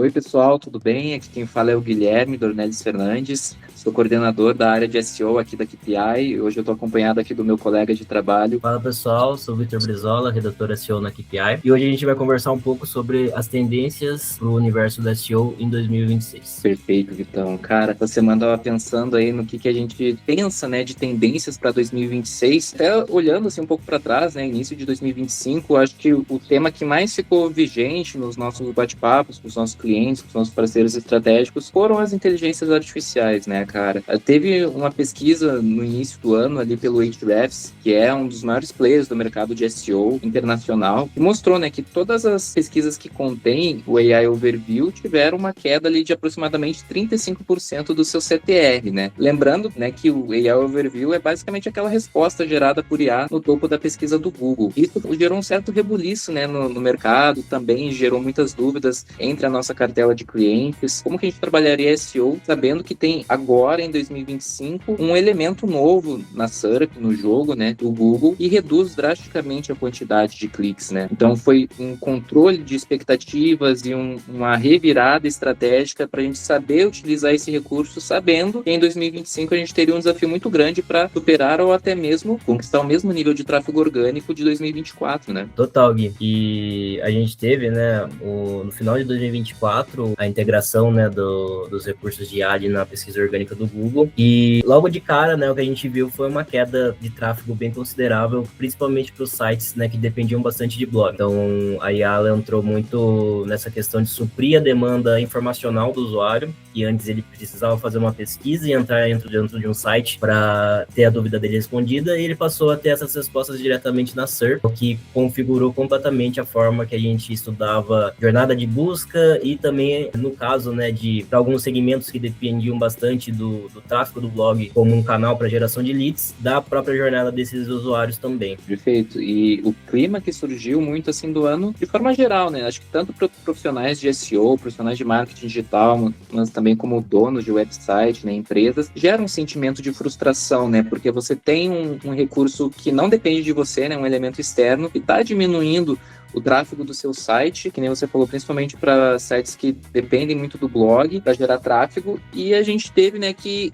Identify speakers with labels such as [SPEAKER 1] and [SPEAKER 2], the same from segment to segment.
[SPEAKER 1] Oi, pessoal, tudo bem? Aqui quem fala é o Guilherme Dornelles Fernandes, sou coordenador da área de SEO aqui da KPI. Hoje eu estou acompanhado aqui do meu colega de trabalho.
[SPEAKER 2] Fala pessoal, sou o Vitor Brizola, redator SEO na KPI, e hoje a gente vai conversar um pouco sobre as tendências para o universo do SEO em 2026.
[SPEAKER 1] Perfeito, Vitão. Cara, essa semana eu estava pensando aí no que a gente pensa, né, de tendências para 2026. Até olhando assim um pouco para trás, né, início de 2025, acho que o tema que mais ficou vigente nos nossos bate-papos com os nossos clientes, com os nossos parceiros estratégicos, foram as inteligências artificiais, né, cara? Teve uma pesquisa no início do ano ali pelo Ahrefs, que é um dos maiores players do mercado de SEO internacional, que mostrou, né, que todas as pesquisas que contêm o AI Overview tiveram uma queda ali de aproximadamente 35% do seu CTR, né? Lembrando, né, que o AI Overview é basicamente aquela resposta gerada por IA no topo da pesquisa do Google. Isso gerou um certo rebuliço, né, no mercado, também gerou muitas dúvidas entre a nossa cartela de clientes. Como que a gente trabalharia SEO sabendo que tem agora, em 2025, um elemento novo na SERP, no jogo, né, do Google, e reduz drasticamente a quantidade de cliques, né? Então foi um controle de expectativas e uma revirada estratégica para a gente saber utilizar esse recurso, sabendo que em 2025 a gente teria um desafio muito grande para superar ou até mesmo conquistar o mesmo nível de tráfego orgânico de 2024, né?
[SPEAKER 2] Total, Gui. E a gente teve, né, no final de 2024, a integração, né, dos recursos de IA na pesquisa orgânica do Google. E logo de cara, né, o que a gente viu foi uma queda de tráfego bem considerável, principalmente para os sites, né, que dependiam bastante de blog. Então, a IA entrou muito nessa questão de suprir a demanda informacional do usuário, que antes ele precisava fazer uma pesquisa e entrar dentro de um site para ter a dúvida dele respondida, e ele passou a ter essas respostas diretamente na SERP, o que configurou completamente a forma que a gente estudava jornada de busca e também, no caso, né, para alguns segmentos que dependiam bastante do tráfego do blog como um canal para geração de leads, da própria jornada desses usuários também.
[SPEAKER 1] Perfeito. E o clima que surgiu muito assim do ano, de forma geral, né? Acho que tanto para profissionais de SEO, profissionais de marketing digital, mas também como donos de website, né, empresas, gera um sentimento de frustração, né? Porque você tem um recurso que não depende de você, né? Um elemento externo que está diminuindo o tráfego do seu site, que nem você falou, principalmente para sites que dependem muito do blog para gerar tráfego, e a gente teve, né, que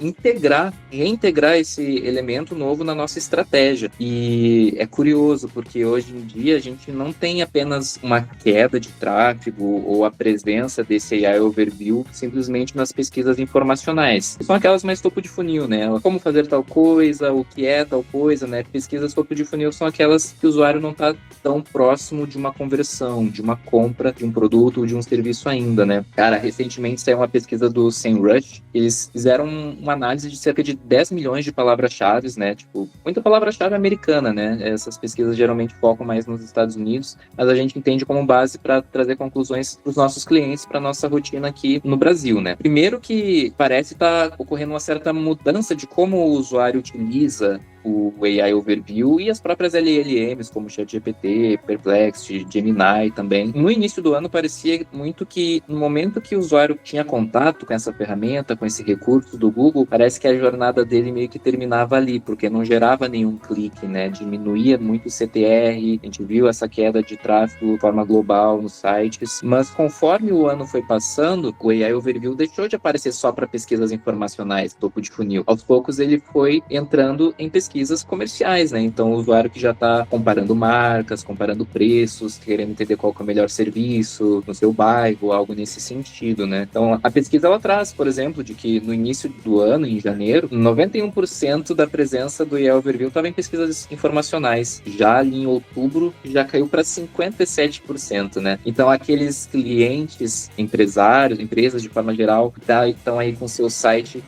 [SPEAKER 1] reintegrar esse elemento novo na nossa estratégia. E é curioso, porque hoje em dia a gente não tem apenas uma queda de tráfego ou a presença desse AI Overview simplesmente nas pesquisas informacionais. São aquelas mais topo de funil, né? Como fazer tal coisa, o que é tal coisa, né? Pesquisas topo de funil são aquelas que o usuário não está tão próximo de uma conversão, de uma compra de um produto ou de um serviço ainda, né? Cara, recentemente saiu uma pesquisa do SEMrush, eles fizeram uma análise de cerca de 10 milhões de palavras-chave, né? Tipo, muita palavra-chave americana, né? Essas pesquisas geralmente focam mais nos Estados Unidos, mas a gente entende como base para trazer conclusões para os nossos clientes, para nossa rotina aqui no Brasil, né? Primeiro que parece estar ocorrendo uma certa mudança de como o usuário utiliza o AI Overview e as próprias LLMs, como ChatGPT, Perplexity, Gemini também. No início do ano, parecia muito que no momento que o usuário tinha contato com essa ferramenta, com esse recurso do Google, parece que a jornada dele meio que terminava ali, porque não gerava nenhum clique, né? Diminuía muito o CTR, a gente viu essa queda de tráfego de forma global nos sites, mas conforme o ano foi passando, o AI Overview deixou de aparecer só para pesquisas informacionais, topo de funil. Aos poucos ele foi entrando em pesquisas comerciais, né? Então, o usuário que já está comparando marcas, comparando preços, querendo entender qual que é o melhor serviço no seu bairro, algo nesse sentido, né? Então, a pesquisa ela traz, por exemplo, de que no início do ano, em janeiro, 91% da presença do AI Overview estava em pesquisas informacionais. Já ali em outubro, já caiu para 57%, né? Então, aqueles clientes, empresários, empresas de forma geral, que estão aí com seu site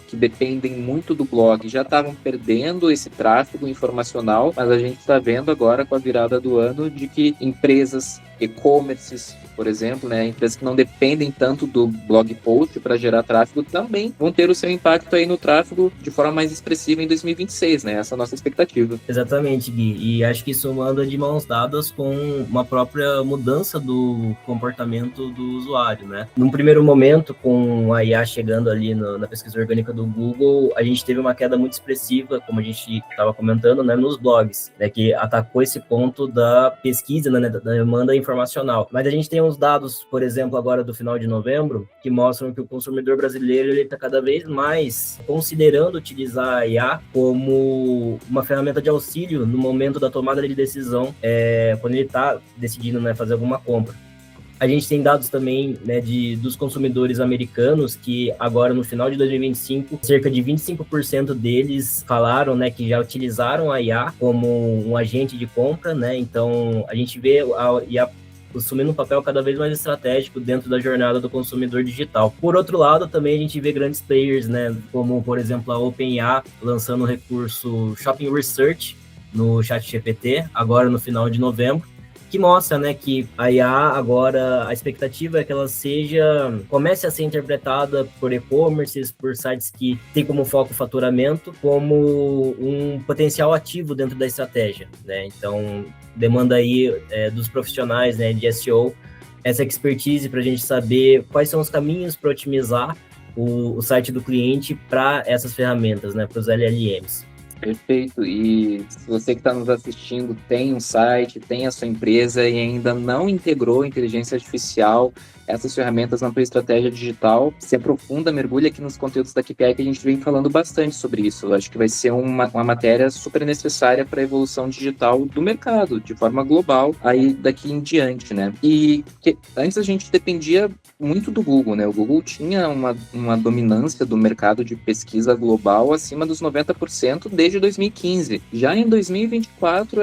[SPEAKER 1] que dependem muito do blog, já estavam perdendo esse tráfego informacional, mas a gente está vendo agora com a virada do ano de que empresas, e-commerces, por exemplo, né, empresas que não dependem tanto do blog post para gerar tráfego também vão ter o seu impacto aí no tráfego de forma mais expressiva em 2026, né? Essa é a nossa expectativa.
[SPEAKER 2] Exatamente, Gui. E acho que isso anda de mãos dadas com uma própria mudança do comportamento do usuário, né? Num primeiro momento, com a IA chegando ali na pesquisa orgânica do Google, a gente teve uma queda muito expressiva, como a gente estava comentando, né, nos blogs, né, que atacou esse ponto da pesquisa, né, da demanda informacional. Mas a gente tem uns dados, por exemplo, agora do final de novembro, que mostram que o consumidor brasileiro está cada vez mais considerando utilizar a IA como uma ferramenta de auxílio no momento da tomada de decisão, quando ele está decidindo, né, fazer alguma compra. A gente tem dados também, né, dos consumidores americanos que agora no final de 2025, cerca de 25% deles falaram, né, que já utilizaram a IA como um agente de compra, né? Então a gente vê a IA assumindo um papel cada vez mais estratégico dentro da jornada do consumidor digital. Por outro lado, também a gente vê grandes players, né, como por exemplo a OpenAI lançando o recurso Shopping Research no ChatGPT, agora no final de novembro, que mostra, né, que a IA agora, a expectativa é que ela comece a ser interpretada por e-commerces, por sites que têm como foco o faturamento, como um potencial ativo dentro da estratégia, né? Então, demanda aí dos profissionais, né, de SEO, essa expertise para a gente saber quais são os caminhos para otimizar o site do cliente para essas ferramentas, né, para os LLMs.
[SPEAKER 1] Perfeito. E se você que está nos assistindo tem um site, tem a sua empresa e ainda não integrou inteligência artificial, essas ferramentas na tua estratégia digital, se aprofunda, mergulha aqui nos conteúdos da KPI que a gente vem falando bastante sobre isso. Eu acho que vai ser uma matéria super necessária para a evolução digital do mercado, de forma global, aí daqui em diante, né? E antes a gente dependia muito do Google, né? O Google tinha uma dominância do mercado de pesquisa global acima dos 90% desde 2015. Já em 2024,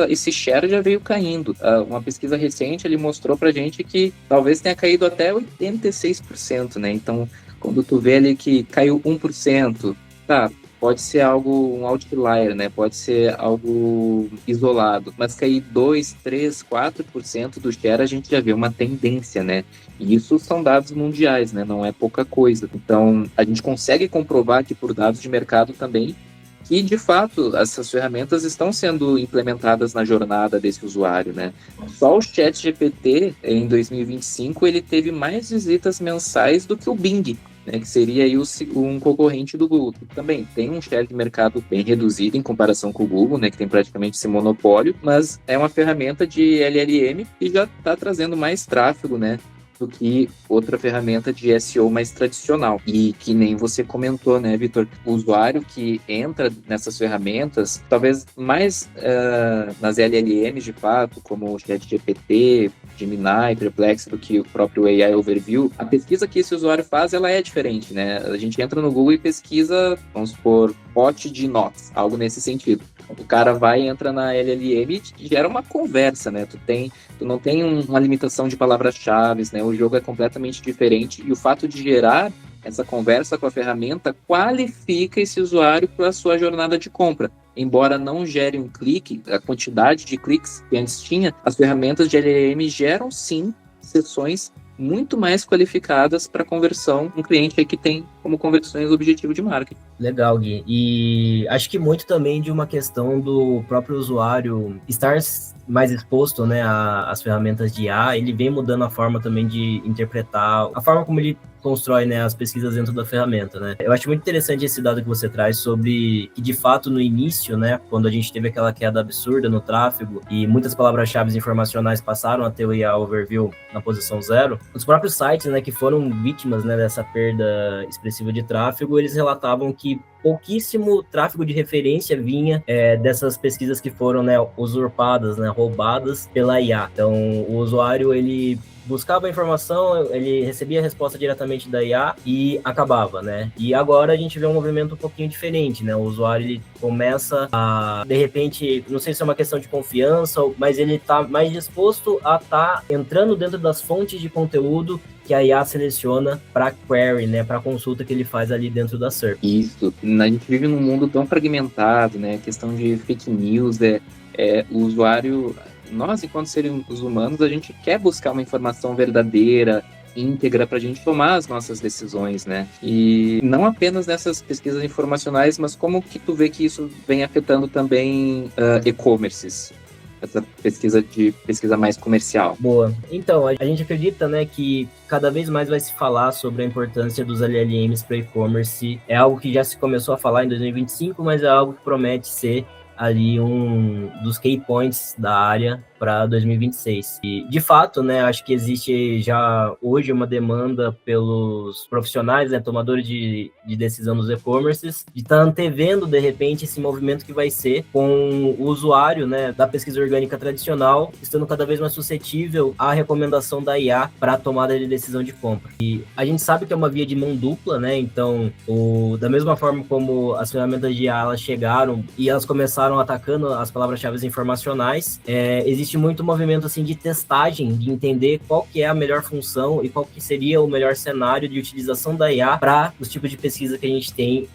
[SPEAKER 1] esse share já veio caindo. Uma pesquisa recente, ele mostrou pra gente que talvez tenha caído até 86%, né? Então, quando tu vê ali que caiu 1%, tá, pode ser um outlier, né? Pode ser algo isolado, mas cair 2, 3, 4% do share, a gente já vê uma tendência, né? E isso são dados mundiais, né? Não é pouca coisa. Então, a gente consegue comprovar que por dados de mercado também, que de fato essas ferramentas estão sendo implementadas na jornada desse usuário, né? Só o ChatGPT em 2025 ele teve mais visitas mensais do que o Bing, né, que seria aí um concorrente do Google, que também tem um share de mercado bem reduzido em comparação com o Google, né, que tem praticamente esse monopólio, mas é uma ferramenta de LLM que já está trazendo mais tráfego, né, do que outra ferramenta de SEO mais tradicional. E que nem você comentou, né, Vitor? O usuário que entra nessas ferramentas, talvez mais nas LLMs de fato, como o ChatGPT, Gemini, Perplexity, do que o próprio AI Overview, a pesquisa que esse usuário faz, ela é diferente, né? A gente entra no Google e pesquisa, vamos supor, pote de inox, algo nesse sentido. O cara vai, entra na LLM e gera uma conversa, né? Tu não tem uma limitação de palavras-chave, né? O jogo é completamente diferente e o fato de gerar essa conversa com a ferramenta qualifica esse usuário para a sua jornada de compra. Embora não gere um clique, a quantidade de cliques que antes tinha, as ferramentas de LLM geram sim sessões muito mais qualificadas para conversão, um cliente aí que tem como conversões o objetivo de marketing.
[SPEAKER 2] Legal, Gui. E acho que muito também de uma questão do próprio usuário estar mais exposto, né, às ferramentas de IA, ele vem mudando a forma também de interpretar, a forma como ele constrói, né, as pesquisas dentro da ferramenta, né. Eu acho muito interessante esse dado que você traz sobre que, de fato, no início, né, quando a gente teve aquela queda absurda no tráfego e muitas palavras-chave informacionais passaram a ter o IA Overview na posição 0, os próprios sites, né, que foram vítimas, né, dessa perda expressiva de tráfego, eles relatavam que pouquíssimo tráfego de referência vinha dessas pesquisas que foram, né, usurpadas, né, roubadas pela IA. Então, o usuário, ele buscava a informação, ele recebia a resposta diretamente da IA e acabava, né? E agora a gente vê um movimento um pouquinho diferente, né? O usuário, ele começa a, de repente, não sei se é uma questão de confiança, mas ele está mais disposto a estar entrando dentro das fontes de conteúdo que a IA seleciona para query, né, para consulta que ele faz ali dentro da SERP.
[SPEAKER 1] Isso. A gente vive num mundo tão fragmentado, né? A questão de fake news, o usuário, nós, enquanto seres humanos, a gente quer buscar uma informação verdadeira, íntegra, para a gente tomar as nossas decisões, né? E não apenas nessas pesquisas informacionais, mas como que tu vê que isso vem afetando também e-commerces? Essa pesquisa mais comercial.
[SPEAKER 2] Boa. Então, a gente acredita, né, que cada vez mais vai se falar sobre a importância dos LLMs para e-commerce. É algo que já se começou a falar em 2025, mas é algo que promete ser ali um dos key points da área para 2026. E, de fato, né, acho que existe já hoje uma demanda pelos profissionais, né, tomadores de decisão dos e-commerces, de estar antevendo, de repente, esse movimento que vai ser com o usuário, né, da pesquisa orgânica tradicional, estando cada vez mais suscetível à recomendação da IA para a tomada de decisão de compra. E a gente sabe que é uma via de mão dupla, né, então, da mesma forma como as ferramentas de IA elas chegaram e elas começaram atacando as palavras-chave informacionais, existe muito movimento assim de testagem, de entender qual que é a melhor função e qual que seria o melhor cenário de utilização da IA para os tipos de pesquisa que a gente tem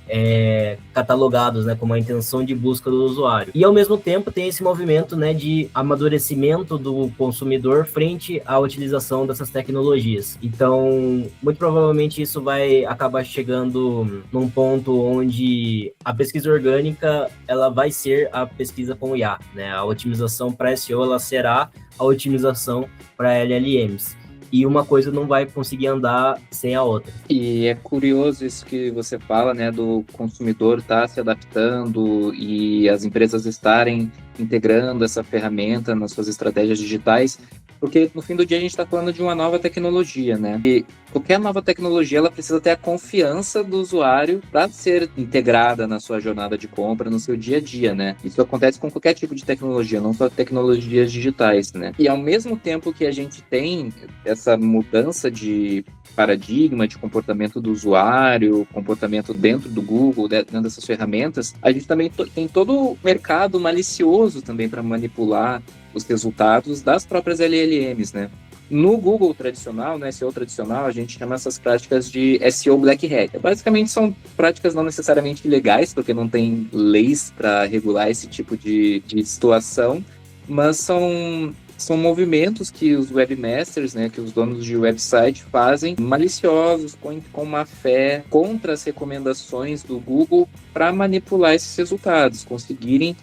[SPEAKER 2] catalogados, né, como a intenção de busca do usuário. E ao mesmo tempo tem esse movimento, né, de amadurecimento do consumidor frente à utilização dessas tecnologias. Então, muito provavelmente isso vai acabar chegando num ponto onde a pesquisa orgânica ela vai ser a pesquisa com IA, né? A otimização para SEO ela será a otimização para LLMs. E uma coisa não vai conseguir andar sem a outra.
[SPEAKER 1] E é curioso isso que você fala, né, do consumidor estar se adaptando e as empresas estarem integrando essa ferramenta nas suas estratégias digitais, porque no fim do dia a gente está falando de uma nova tecnologia, né? E qualquer nova tecnologia ela precisa ter a confiança do usuário para ser integrada na sua jornada de compra, no seu dia a dia, né? Isso acontece com qualquer tipo de tecnologia, não só tecnologias digitais, né? E ao mesmo tempo que a gente tem essa mudança de paradigma de comportamento do usuário, comportamento dentro do Google, dentro dessas ferramentas, a gente também tem todo o mercado malicioso também para manipular os resultados das próprias LLMs, né? No Google tradicional, no SEO tradicional, a gente chama essas práticas de SEO Black Hat. Basicamente são práticas não necessariamente legais, porque não tem leis para regular esse tipo de situação, mas são movimentos que os webmasters, né, que os donos de website fazem, maliciosos, com má fé, contra as recomendações do Google para manipular esses resultados, conseguirem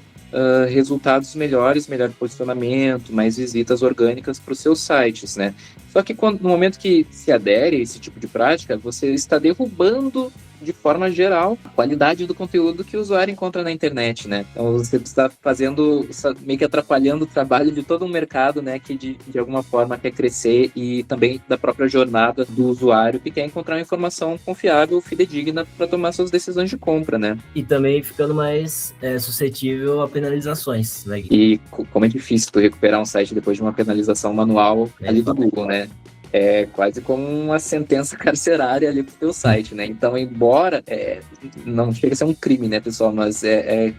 [SPEAKER 1] resultados melhores, melhor posicionamento, mais visitas orgânicas para os seus sites, né? Só que no momento que se adere a esse tipo de prática, você está derrubando de forma geral a qualidade do conteúdo que o usuário encontra na internet, né? Então você está meio que atrapalhando o trabalho de todo um mercado, né, que de alguma forma quer crescer, e também da própria jornada do usuário que quer encontrar uma informação confiável, fidedigna para tomar suas decisões de compra, né?
[SPEAKER 2] E também ficando mais suscetível a penalizações, né?
[SPEAKER 1] E como é difícil tu recuperar um site depois de uma penalização manual ali do Google, né? É quase como uma sentença carcerária ali pro teu site, né? Então, embora não chega a ser um crime, né, pessoal? Mas é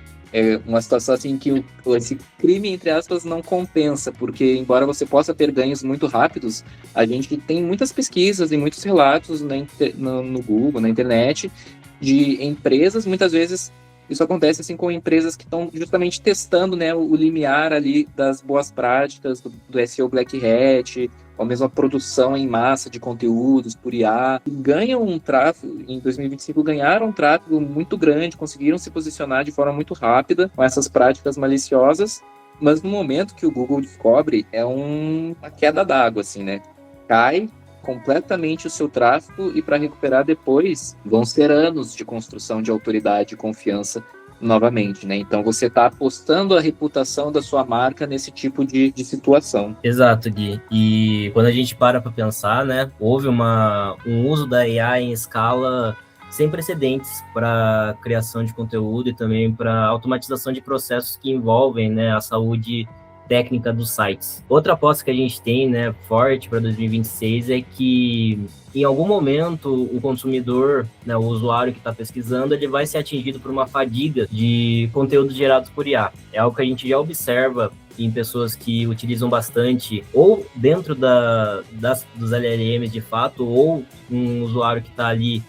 [SPEAKER 1] uma situação assim que esse crime, entre aspas, não compensa, porque embora você possa ter ganhos muito rápidos, a gente tem muitas pesquisas e muitos relatos no Google, na internet, de empresas, muitas vezes isso acontece assim com empresas que estão justamente testando, né, o limiar ali das boas práticas do SEO Black Hat, ou mesmo a produção em massa de conteúdos por IA, ganham um tráfego, em 2025 ganharam um tráfego muito grande, conseguiram se posicionar de forma muito rápida com essas práticas maliciosas, mas no momento que o Google descobre, é uma queda d'água, assim, né? Cai completamente o seu tráfego, e para recuperar depois vão ser anos de construção de autoridade e confiança novamente, né? Então você está apostando a reputação da sua marca nesse tipo de situação.
[SPEAKER 2] Exato, Gui. E quando a gente para pensar, né, houve um uso da IA em escala sem precedentes para criação de conteúdo e também para automatização de processos que envolvem, né, a saúde técnica dos sites. Outra aposta que a gente tem, né, forte para 2026 é que em algum momento o consumidor, né, o usuário que está pesquisando, ele vai ser atingido por uma fadiga de conteúdos gerados por IA. É algo que a gente já observa em pessoas que utilizam bastante, ou dentro dos LLMs de fato, ou um usuário que está ali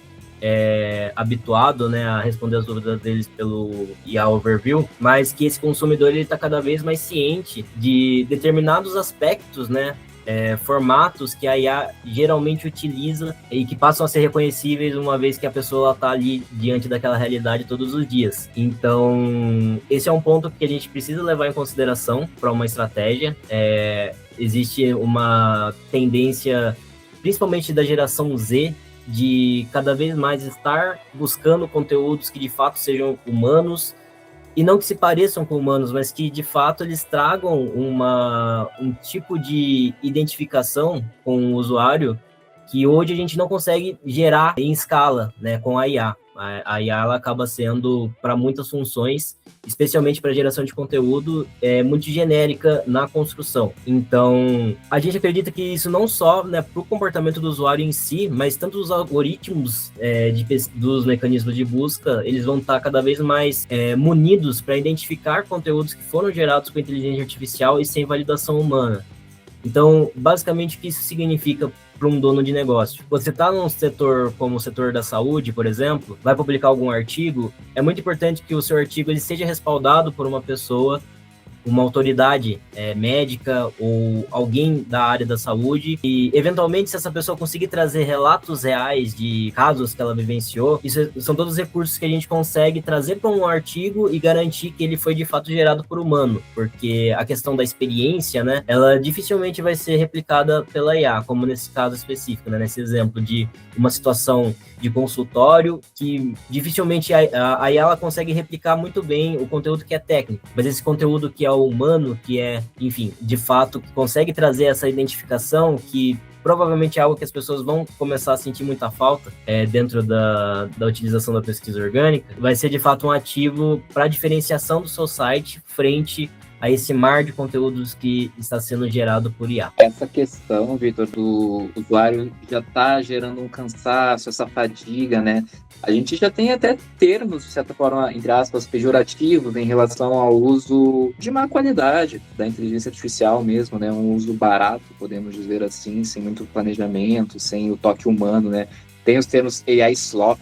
[SPEAKER 2] habituado, né, a responder as dúvidas deles pelo IA Overview, mas que esse consumidor está cada vez mais ciente de determinados aspectos, né, formatos que a IA geralmente utiliza e que passam a ser reconhecíveis uma vez que a pessoa está ali diante daquela realidade todos os dias. Então, esse é um ponto que a gente precisa levar em consideração para uma estratégia. Existe uma tendência, principalmente da geração Z, de cada vez mais estar buscando conteúdos que de fato sejam humanos, e não que se pareçam com humanos, mas que de fato eles tragam um tipo de identificação com o usuário que hoje a gente não consegue gerar em escala, né, com a IA. A IA ela acaba sendo, para muitas funções, especialmente para geração de conteúdo, muito genérica na construção. Então, a gente acredita que isso não só, né, para o comportamento do usuário em si, mas tanto os algoritmos dos mecanismos de busca, eles vão estar cada vez mais munidos para identificar conteúdos que foram gerados com inteligência artificial e sem validação humana. Então, basicamente, o que isso significa para um dono de negócio? Você está num setor como o setor da saúde, por exemplo, vai publicar algum artigo, é muito importante que o seu artigo ele seja respaldado por uma pessoa, uma autoridade médica ou alguém da área da saúde, e eventualmente se essa pessoa conseguir trazer relatos reais de casos que ela vivenciou, isso são todos recursos que a gente consegue trazer para um artigo e garantir que ele foi de fato gerado por humano, porque a questão da experiência, né, ela dificilmente vai ser replicada pela IA, como nesse caso específico, né, nesse exemplo de uma situação de consultório, que dificilmente a IA ela consegue replicar muito bem o conteúdo que é técnico, mas esse conteúdo que é o humano, que é, enfim, de fato, consegue trazer essa identificação que provavelmente é algo que as pessoas vão começar a sentir muita falta dentro da utilização da pesquisa orgânica, vai ser de fato um ativo para a diferenciação do seu site frente a esse mar de conteúdos que está sendo gerado por IA.
[SPEAKER 1] Essa questão, Vitor, do usuário já está gerando um cansaço, essa fadiga, né? A gente já tem até termos, de certa forma, entre aspas, pejorativos em relação ao uso de má qualidade da inteligência artificial mesmo, né? Um uso barato, podemos dizer assim, sem muito planejamento, sem o toque humano, né? Tem os termos AI slop,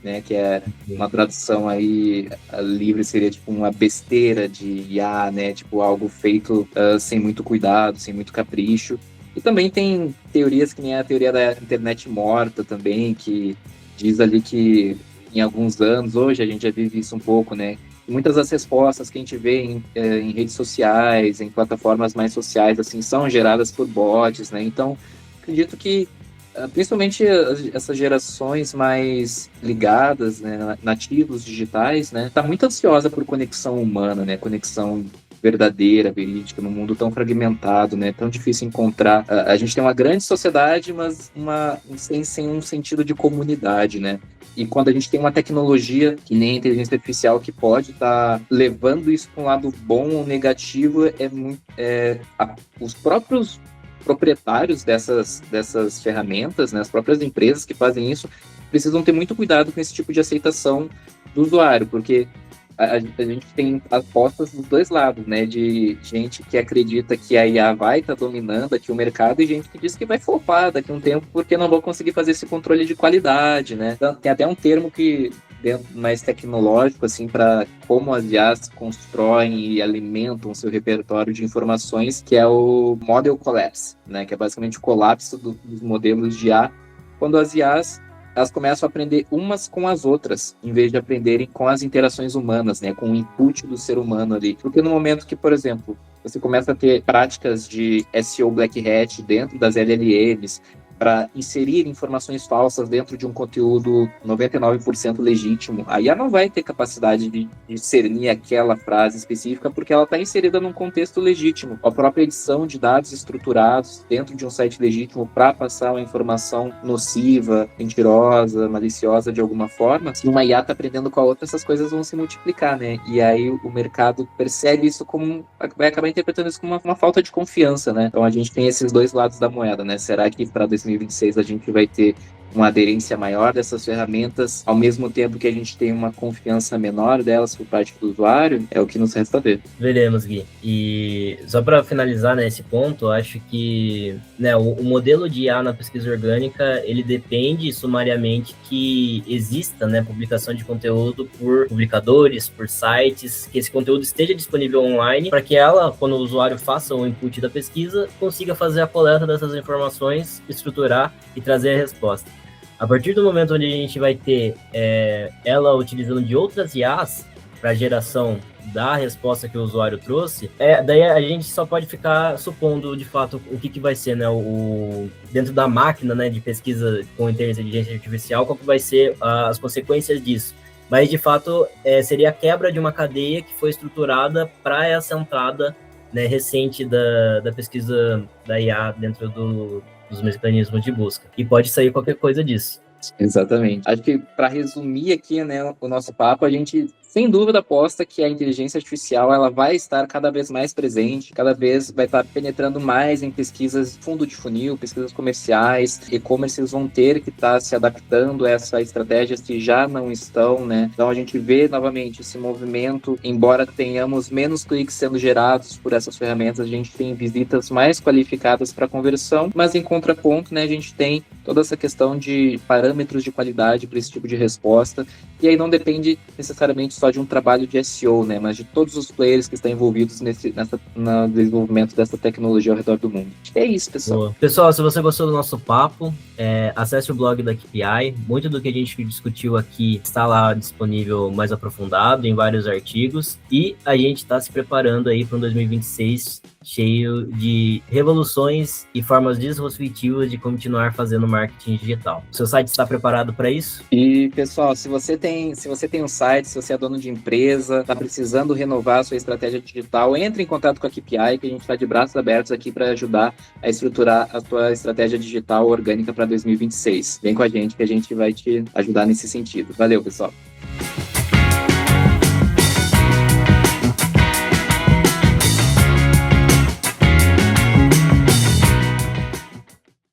[SPEAKER 1] né, que é uma tradução aí livre, seria tipo uma besteira de IA, né, tipo algo feito sem muito cuidado, sem muito capricho. E também tem teorias que nem a teoria da internet morta também, que diz ali que em alguns anos, hoje a gente já vive isso um pouco, né, muitas das respostas que a gente vê em redes sociais, em plataformas mais sociais, assim, são geradas por bots, né, então acredito que principalmente essas gerações mais ligadas, né, nativos digitais, né, tá muito ansiosa por conexão humana, né, conexão verdadeira, verídica, num mundo tão fragmentado, né, tão difícil encontrar. A gente tem uma grande sociedade, mas sem um sentido de comunidade, né. E quando a gente tem uma tecnologia, que nem a inteligência artificial, que pode estar levando isso para um lado bom ou negativo, os próprios proprietários dessas ferramentas, né, as próprias empresas que fazem isso, precisam ter muito cuidado com esse tipo de aceitação do usuário, porque a gente tem apostas dos dois lados, né, de gente que acredita que a IA vai estar dominando aqui o mercado e gente que diz que vai flopar daqui a um tempo porque não vão conseguir fazer esse controle de qualidade, né. Então, tem até um termo que mais tecnológico, assim, para como as IAs constroem e alimentam seu repertório de informações, que é o Model Collapse, né? Que é basicamente o colapso dos modelos de IA, quando as IAs elas começam a aprender umas com as outras, em vez de aprenderem com as interações humanas, né? Com o input do ser humano ali. Porque no momento que, por exemplo, você começa a ter práticas de SEO Black Hat dentro das LLMs, para inserir informações falsas dentro de um conteúdo 99% legítimo, a IA não vai ter capacidade de discernir aquela frase específica porque ela está inserida num contexto legítimo. A própria edição de dados estruturados dentro de um site legítimo para passar uma informação nociva, mentirosa, maliciosa de alguma forma, se uma IA está aprendendo com a outra, essas coisas vão se multiplicar, né? E aí o mercado percebe isso vai acabar interpretando isso como uma falta de confiança, né? Então a gente tem esses dois lados da moeda, né? Será que para 2026 a gente vai ter uma aderência maior dessas ferramentas, ao mesmo tempo que a gente tem uma confiança menor delas por parte do usuário? É o que nos resta ver.
[SPEAKER 2] Veremos, Gui. E só para finalizar nesse ponto, acho que, né, o modelo de IA na pesquisa orgânica, ele depende sumariamente que exista, né, publicação de conteúdo por publicadores, por sites, que esse conteúdo esteja disponível online, para que ela, quando o usuário faça o input da pesquisa, consiga fazer a coleta dessas informações, estruturar e trazer a resposta. A partir do momento onde a gente vai ter ela utilizando de outras IAs para a geração da resposta que o usuário trouxe, daí a gente só pode ficar supondo, de fato, o que vai ser, né, dentro da máquina, né, de pesquisa com inteligência artificial, qual que vai ser as consequências disso. mas de fato seria a quebra de uma cadeia que foi estruturada para essa entrada, né, recente da pesquisa da IA dentro dos mecanismos de busca. E pode sair qualquer coisa disso.
[SPEAKER 1] Exatamente. Acho que, para resumir aqui, né, o nosso papo, a gente, sem dúvida, aposta que a inteligência artificial ela vai estar cada vez mais presente, cada vez vai estar penetrando mais em pesquisas fundo de funil, pesquisas comerciais. E-commerces vão ter que estar se adaptando a essa estratégia se já não estão, né? Então, a gente vê, novamente, esse movimento, embora tenhamos menos cliques sendo gerados por essas ferramentas, a gente tem visitas mais qualificadas para conversão, mas em contraponto, né, a gente tem toda essa questão de parâmetros de qualidade para esse tipo de resposta, e aí não depende necessariamente só de um trabalho de SEO, né, mas de todos os players que estão envolvidos no desenvolvimento dessa tecnologia ao redor do mundo. É isso, pessoal.
[SPEAKER 2] Boa. Pessoal, se você gostou do nosso papo, acesse o blog da KPI. Muito do que a gente discutiu aqui está lá disponível mais aprofundado em vários artigos, e a gente está se preparando aí para um 2026 cheio de revoluções e formas disruptivas de continuar fazendo marketing digital. O seu site está preparado para isso?
[SPEAKER 1] E, pessoal, se você tem um site, se você é dono de empresa, está precisando renovar a sua estratégia digital, entre em contato com a KPI, que a gente está de braços abertos aqui para ajudar a estruturar a sua estratégia digital orgânica para 2026. Vem com a gente, que a gente vai te ajudar nesse sentido. Valeu, pessoal!